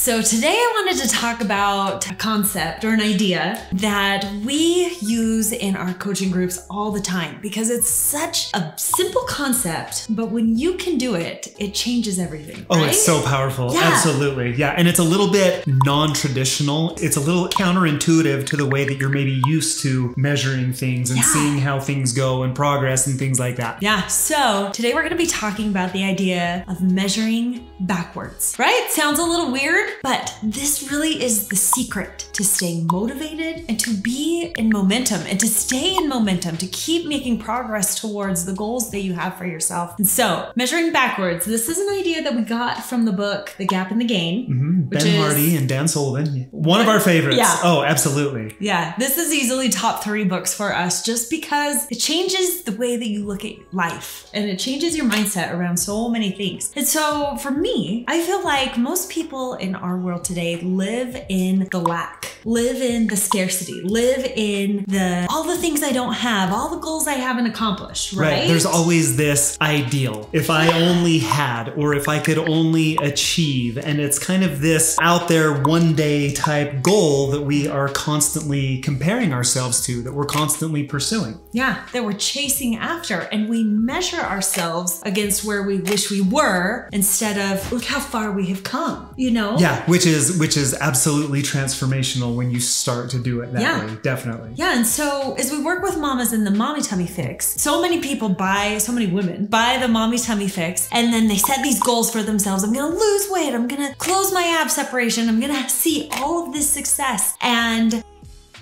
So today I wanted to talk about a concept or an idea that we use in our coaching groups all the time because it's such a simple concept, but when you can do it, it changes everything. Oh, right? It's so powerful. Yeah. Absolutely. Yeah. And it's a little bit non-traditional. It's a little counterintuitive to the way that you're maybe used to measuring things and seeing how things go and progress and things like that. Yeah. So today we're going to be talking about the idea of measuring backwards, right? Sounds a little weird, but this really is the secret to staying motivated and to be in momentum and to stay in momentum, to keep making progress towards the goals that you have for yourself. And so measuring backwards, this is an idea that we got from the book, The Gap and the Gain. Ben Hardy and Dan Sullivan. One of our favorites. Yeah. Oh, absolutely. Yeah. This is easily top 3 books for us just because it changes the way that you look at life and it changes your mindset around so many things. And so for me, I feel like most people in our world today live in the lack, live in the scarcity, live in all the things I don't have, all the goals I haven't accomplished, right? There's always this ideal. If I only had, or if I could only achieve, and it's kind of this out there one day type goal that we are constantly comparing ourselves to, that we're constantly pursuing. Yeah, that we're chasing after, and we measure ourselves against where we wish we were instead of look how far we have come, you know? Yeah, which is absolutely transformational when you start to do it that way, definitely. Yeah, and so as we work with mamas in the Mommy Tummy Fix, so many women buy the Mommy Tummy Fix, and then they set these goals for themselves. I'm gonna lose weight, I'm gonna close my ab separation, I'm gonna see all of this success. And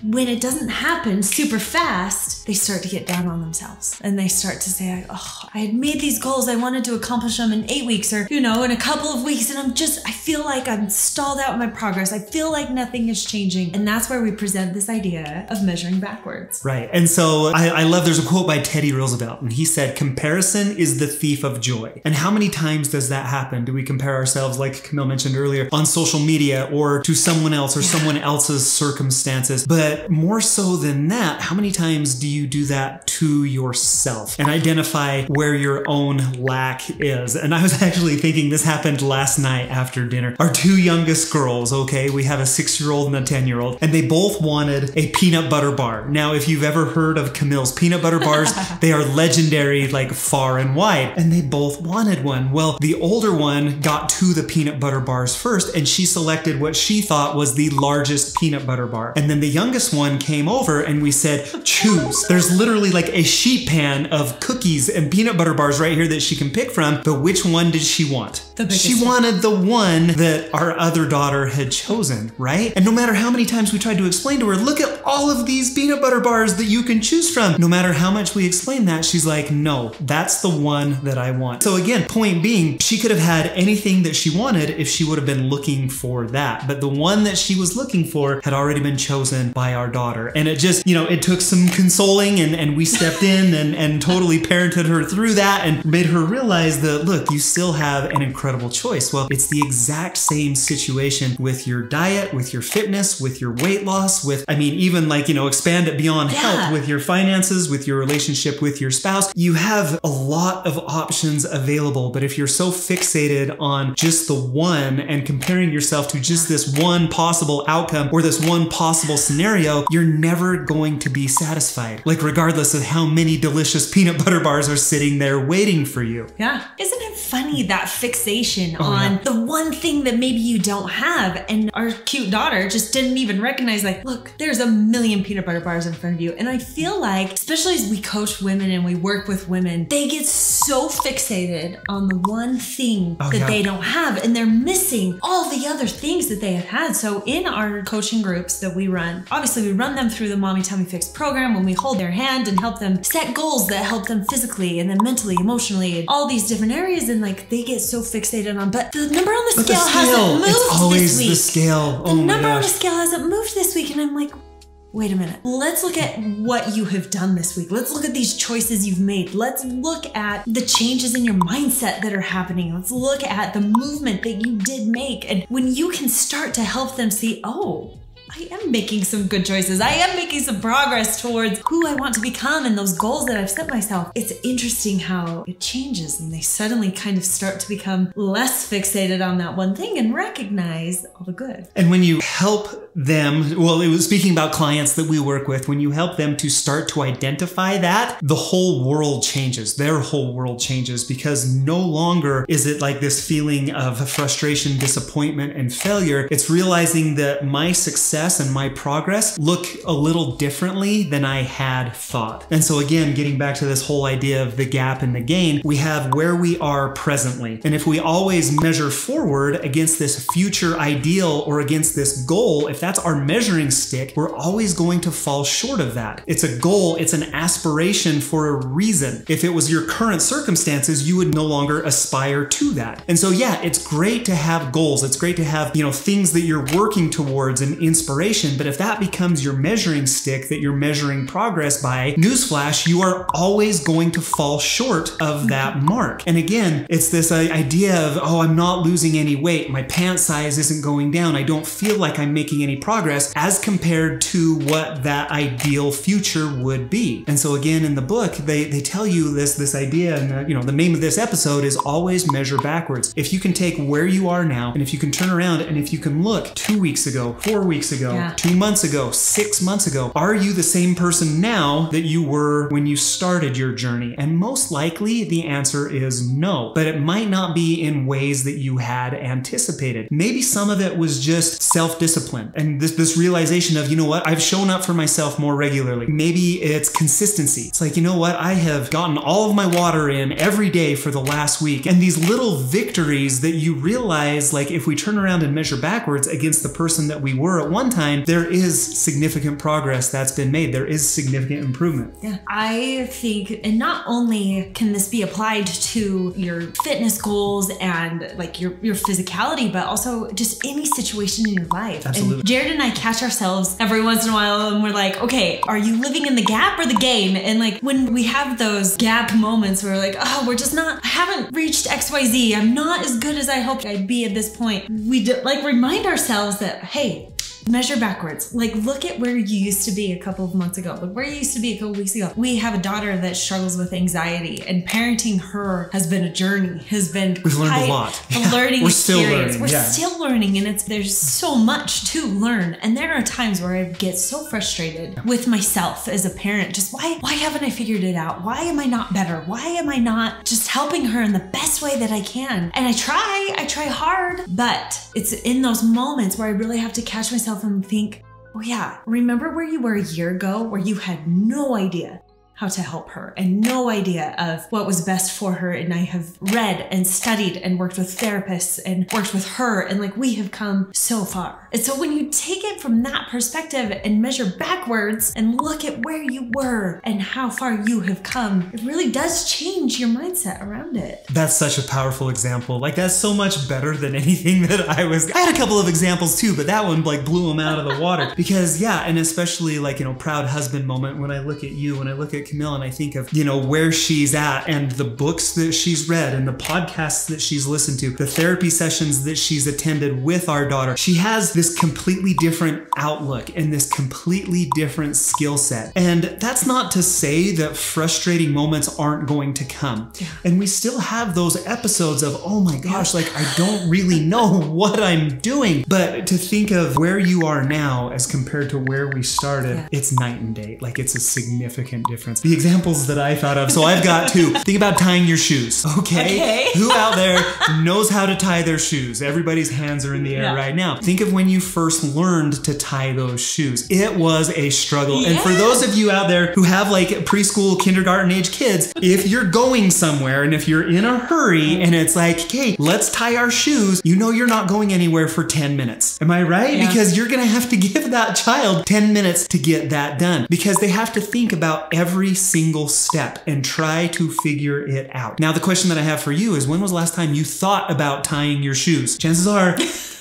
when it doesn't happen super fast, they start to get down on themselves and they start to say, oh, I had made these goals. I wanted to accomplish them in 8 weeks or, in a couple of weeks. And I feel like I'm stalled out in my progress. I feel like nothing is changing. And that's where we present this idea of measuring backwards. Right. And so I love, there's a quote by Teddy Roosevelt, and he said, comparison is the thief of joy. And how many times does that happen? Do we compare ourselves, like Camille mentioned earlier, on social media or to someone else or someone else's circumstances? But more so than that, how many times do you do that to yourself and identify where your own lack is? And I was actually thinking this happened last night after dinner. Our 2 youngest girls, okay, we have a 6-year-old and a 10-year-old, and they both wanted a peanut butter bar. Now, if you've ever heard of Camille's peanut butter bars, they are legendary, like far and wide, and they both wanted one. Well, the older one got to the peanut butter bars first, and she selected what she thought was the largest peanut butter bar. And then the youngest one came over and we said, choose. There's literally like a sheet pan of cookies and peanut butter bars right here that she can pick from, but which one did she want? She wanted the one that our other daughter had chosen, right? And no matter how many times we tried to explain to her, look at all of these peanut butter bars that you can choose from. No matter how much we explain that, she's like, no, that's the one that I want. So again, point being, she could have had anything that she wanted if she would have been looking for that. But the one that she was looking for had already been chosen by our daughter. And it just, it took some consoling and we stepped in and totally parented her through that and made her realize that, look, you still have an incredible choice. Well, it's the exact same situation with your diet, with your fitness, with your weight loss, with, even like, expand it beyond health, with your finances, with your relationship with your spouse. You have a lot of options available, but if you're so fixated on just the one and comparing yourself to just this one possible outcome or this one possible scenario, you're never going to be satisfied. Like regardless of how many delicious peanut butter bars are sitting there waiting for you. Yeah. Isn't it funny, that fixation on the one thing that maybe you don't have? And our cute daughter just didn't even recognize, like, look, there's a million peanut butter bars in front of you. And I feel like, especially as we coach women and we work with women, they get so fixated on the one thing that they don't have, and they're missing all the other things that they have had. So in our coaching groups that we run, obviously we run them through the Mommy Tummy Fix program when we hold their hand and help them set goals that help them physically and then mentally, emotionally, and all these different areas. And like they get so fixated on, but the number on the scale hasn't moved this week. It's always the scale. The number on the scale hasn't moved this week. And I'm like, wait a minute. Let's look at what you have done this week. Let's look at these choices you've made. Let's look at the changes in your mindset that are happening. Let's look at the movement that you did make. And when you can start to help them see, oh, I I am making some good choices. I am making some progress towards who I want to become and those goals that I've set myself. It's interesting how it changes and they suddenly kind of start to become less fixated on that one thing and recognize all the good. And when you help them, well, it was speaking about clients that we work with, when you help them to start to identify that, the whole world changes. Their whole world changes, because no longer is it like this feeling of frustration, disappointment, and failure. It's realizing that my success and my progress look a little differently than I had thought. And so again, getting back to this whole idea of the gap and the gain, we have where we are presently. And if we always measure forward against this future ideal or against this goal, if that's our measuring stick, we're always going to fall short of that. It's a goal, it's an aspiration for a reason. If it was your current circumstances, you would no longer aspire to that. And so yeah, it's great to have goals. It's great to have, things that you're working towards and inspiration. But if that becomes your measuring stick that you're measuring progress by, newsflash, you are always going to fall short of that mark. And again, it's this idea of, oh, I'm not losing any weight. My pant size isn't going down. I don't feel like I'm making any progress as compared to what that ideal future would be. And so again, in the book, they tell you this idea, and the name of this episode is always measure backwards. If you can take where you are now, and if you can turn around, and if you can look 2 weeks ago, 4 weeks ago, 2 months ago, 6 months ago, are you the same person now that you were when you started your journey? And most likely the answer is no, but it might not be in ways that you had anticipated. Maybe some of it was just self-discipline and this realization of, I've shown up for myself more regularly. Maybe it's consistency. It's like, I have gotten all of my water in every day for the last week. And these little victories that you realize, like if we turn around and measure backwards against the person that we were at one time, there is significant progress that's been made. There is significant improvement. Yeah, I think, and not only can this be applied to your fitness goals and like your physicality, but also just any situation in your life. Absolutely. And Jared and I catch ourselves every once in a while and we're like, okay, are you living in the gap or the gain? And like when we have those gap moments where we're like, oh, I haven't reached XYZ. I'm not as good as I hoped I'd be at this point. We remind ourselves that, hey, measure backwards. Like, look at where you used to be a couple of months ago. Look where you used to be a couple of weeks ago. We have a daughter that struggles with anxiety, and parenting her has been a journey, we've learned a lot. A learning We're experience. Still learning. We're still learning, and there's so much to learn. And there are times where I get so frustrated with myself as a parent. Just why haven't I figured it out? Why am I not better? Why am I not just helping her in the best way that I can? And I try hard, but it's in those moments where I really have to catch myself and think, oh yeah, remember where you were a year ago where you had no idea how to help her and no idea of what was best for her. And I have read and studied and worked with therapists and worked with her, and like we have come so far. And so when you take it from that perspective and measure backwards and look at where you were and how far you have come, it really does change your mindset around it. That's such a powerful example. Like that's so much better than anything that I had a couple of examples too, but that one like blew them out of the water. Because yeah, and especially like, proud husband moment when I look at you, when I look at Camille and I think of, where she's at and the books that she's read and the podcasts that she's listened to, the therapy sessions that she's attended with our daughter. She has this completely different outlook and this completely different skill set. And that's not to say that frustrating moments aren't going to come. Yeah. And we still have those episodes of, oh my gosh, like I don't really know what I'm doing. But to think of where you are now as compared to where we started, it's night and day. Like it's a significant difference. The examples that I thought of, so I've got two. Think about tying your shoes, okay? Who out there knows how to tie their shoes? Everybody's hands are in the air right now. Think of when you first learned to tie those shoes. It was a struggle. And for those of you out there who have like preschool, kindergarten age kids, if you're going somewhere and if you're in a hurry and it's like, okay, let's tie our shoes, you're not going anywhere for 10 minutes. Am I right? Yeah. Because you're gonna have to give that child 10 minutes to get that done because they have to think about every single step and try to figure it out. Now, the question that I have for you is, when was the last time you thought about tying your shoes? Chances are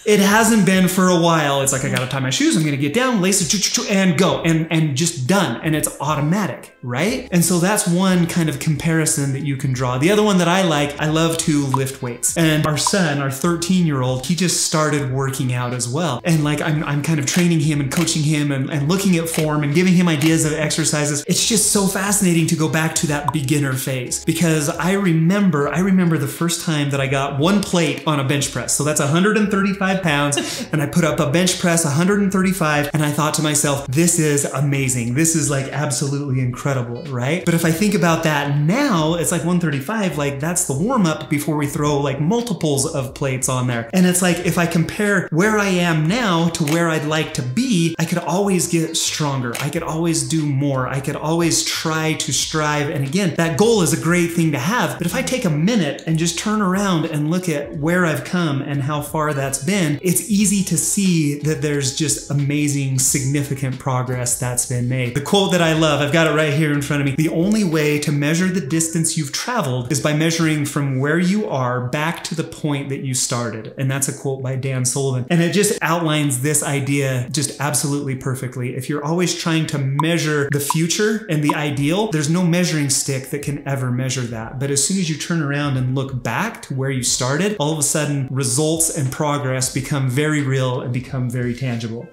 It hasn't been for a while. It's like, I gotta tie my shoes, I'm gonna get down, lace it, and go, and just done. And it's automatic, right? And so that's one kind of comparison that you can draw. The other one that I like, I love to lift weights. And our son, our 13-year-old, he just started working out as well. And like, I'm kind of training him and coaching him and looking at form and giving him ideas of exercises. It's just so fascinating to go back to that beginner phase, because I remember the first time that I got one plate on a bench press. So that's 135 pounds. And I put up a bench press 135, and I thought to myself, this is amazing. This is like absolutely incredible, right? But if I think about that now, it's like 135, like that's the warm up before we throw like multiples of plates on there. And it's like, if I compare where I am now to where I'd like to be, I could always get stronger. I could always do more. I could always try to strive. And again, that goal is a great thing to have. But if I take a minute and just turn around and look at where I've come and how far that's been, it's easy to see that there's just amazing, significant progress that's been made. The quote that I love, I've got it right here in front of me. The only way to measure the distance you've traveled is by measuring from where you are back to the point that you started. And that's a quote by Dan Sullivan. And it just outlines this idea just absolutely perfectly. If you're always trying to measure the future and the ideal, there's no measuring stick that can ever measure that. But as soon as you turn around and look back to where you started, all of a sudden results and progress become very real and become very tangible.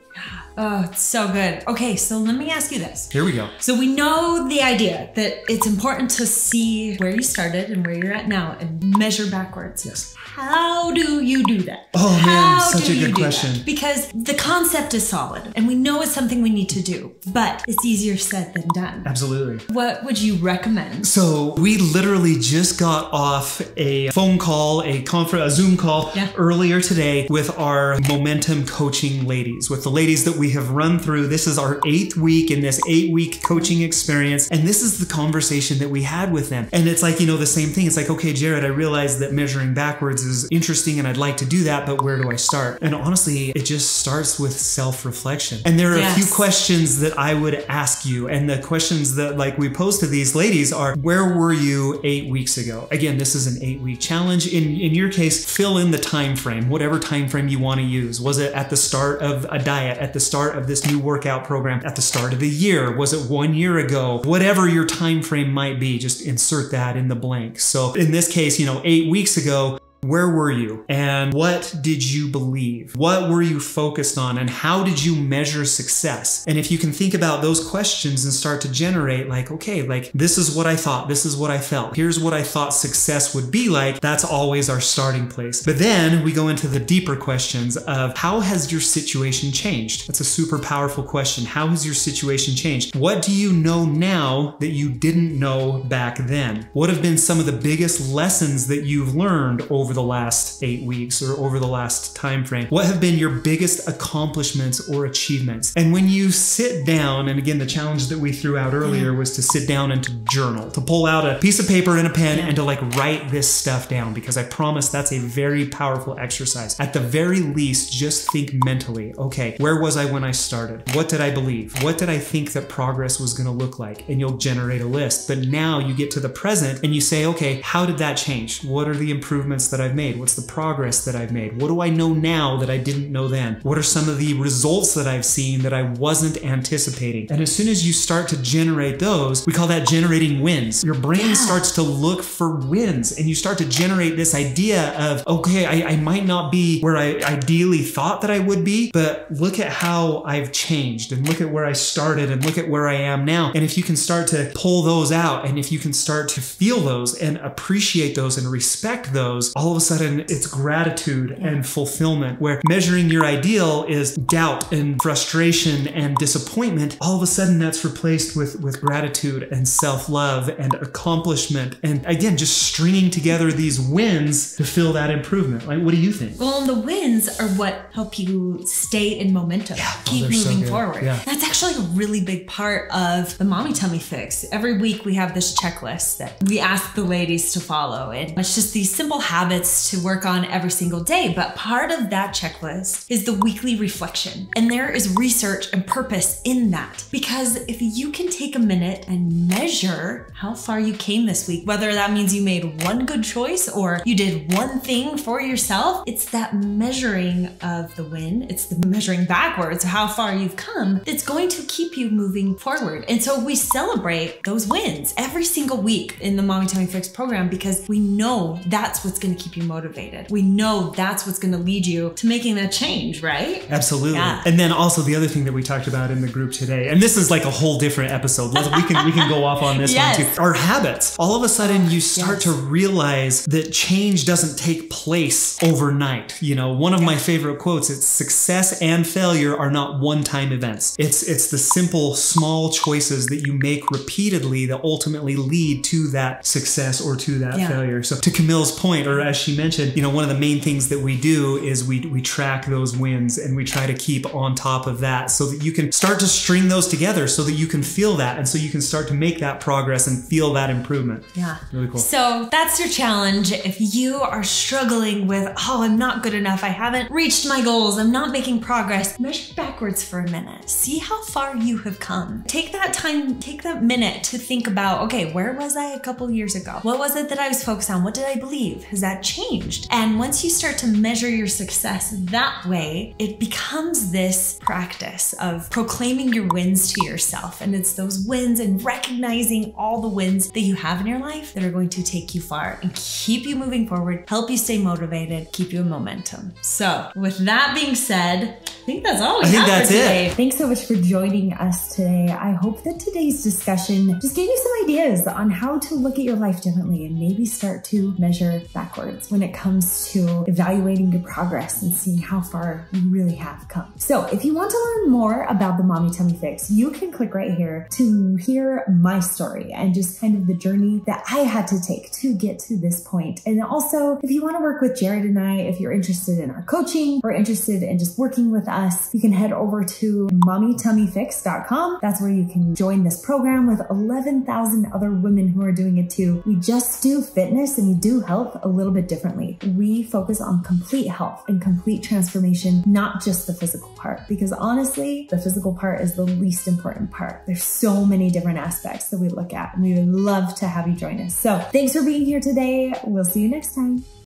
Oh, it's so good. Okay, so let me ask you this. Here we go. So we know the idea that it's important to see where you started and where you're at now and measure backwards. Yes. How do you do that? Oh man, such a good question. Because the concept is solid and we know it's something we need to do, but it's easier said than done. Absolutely. What would you recommend? So we literally just got off a phone call, a Zoom call earlier today with our momentum coaching ladies, with the ladies that we have run through. This is our 8th week in this 8-week coaching experience. And this is the conversation that we had with them. And it's like, you know, the same thing. It's like, okay, Jared, I realize that measuring backwards is interesting and I'd like to do that, but where do I start? And honestly, it just starts with self-reflection. And there are a few questions that I would ask you. And the questions that like we pose to these ladies are, where were you 8 weeks ago? Again, this is an 8-week challenge. In your case, fill in the time frame, whatever time frame you want to use. Was it at the start of a diet, at the start of this new workout program, at the start of the year? Was it 1 year ago? Whatever your time frame might be, just insert that in the blank. So in this case, you know, 8 weeks ago, where were you? And what did you believe? What were you focused on? And how did you measure success? And if you can think about those questions and start to generate like, okay, like this is what I thought, this is what I felt, here's what I thought success would be like, that's always our starting place. But then we go into the deeper questions of how has your situation changed? That's a super powerful question. How has your situation changed? What do you know now that you didn't know back then? What have been some of the biggest lessons that you've learned over the last 8 weeks or over the last time frame? What have been your biggest accomplishments or achievements? And when you sit down, and again, the challenge that we threw out earlier was to sit down and to journal, to pull out a piece of paper and a pen and to like write this stuff down, because I promise that's a very powerful exercise. At the very least, just think mentally, okay, where was I when I started? What did I believe? What did I think that progress was going to look like? And you'll generate a list. But now you get to the present and you say, okay, how did that change? What are the improvements that I've made? What's the progress that I've made? What do I know now that I didn't know then? What are some of the results that I've seen that I wasn't anticipating? And as soon as you start to generate those, we call that generating wins. Your brain starts to look for wins and you start to generate this idea of, okay, I might not be where I ideally thought that I would be, but look at how I've changed and look at where I started and look at where I am now. And if you can start to pull those out and if you can start to feel those and appreciate those and respect those, all of a sudden it's gratitude and fulfillment, where measuring your ideal is doubt and frustration and disappointment. All of a sudden that's replaced with gratitude and self-love and accomplishment. And again, just stringing together these wins to feel that improvement. Like, what do you think? Well, the wins are what help you stay in momentum, keep moving forward. That's actually a really big part of the Mommy Tummy Fix. Every week we have this checklist that we ask the ladies to follow. And it's just these simple habits habits to work on every single day. But part of that checklist is the weekly reflection. And there is research and purpose in that. Because if you can take a minute and measure how far you came this week, whether that means you made one good choice or you did one thing for yourself, it's that measuring of the win. It's the measuring backwards of how far you've come that's going to keep you moving forward. And so we celebrate those wins every single week in the Mommy Tummy Fix program because we know that's what's going to keep you motivated. We know that's what's going to lead you to making that change, right? Absolutely. Yeah. And then also the other thing that we talked about in the group today, and this is like a whole different episode. We can go off on this one too. Our habits. All of a sudden you start to realize that change doesn't take place overnight. You know, one of my favorite quotes, it's success and failure are not one-time events. It's the simple, small choices that you make repeatedly that ultimately lead to that success or to that failure. So to Camille's point, or as she mentioned, you know, one of the main things that we do is we track those wins and we try to keep on top of that so that you can start to string those together so that you can feel that and so you can start to make that progress and feel that improvement. Yeah. Really cool. So that's your challenge. If you are struggling with, oh, I'm not good enough, I haven't reached my goals, I'm not making progress, measure backwards for a minute. See how far you have come. Take that time, take that minute to think about, okay, where was I a couple years ago? What was it that I was focused on? What did I believe? Has that changed? And once you start to measure your success that way, it becomes this practice of proclaiming your wins to yourself. And it's those wins and recognizing all the wins that you have in your life that are going to take you far and keep you moving forward, help you stay motivated, keep you in momentum. So with that being said, I think that's all we have for today. Thanks so much for joining us today. I hope that today's discussion just gave you some ideas on how to look at your life differently and maybe start to measure backwards when it comes to evaluating your progress and seeing how far you really have come. So if you want to learn more about the Mommy Tummy Fix, you can click right here to hear my story and just kind of the journey that I had to take to get to this point. And also, if you want to work with Jared and I, if you're interested in our coaching or interested in just working with us, you can head over to mommytummyfix.com. That's where you can join this program with 11,000 other women who are doing it too. We just do fitness and we do health a little bit differently. We focus on complete health and complete transformation, not just the physical part, because honestly, the physical part is the least important part. There's so many different aspects that we look at, and we would love to have you join us. So thanks for being here today. We'll see you next time.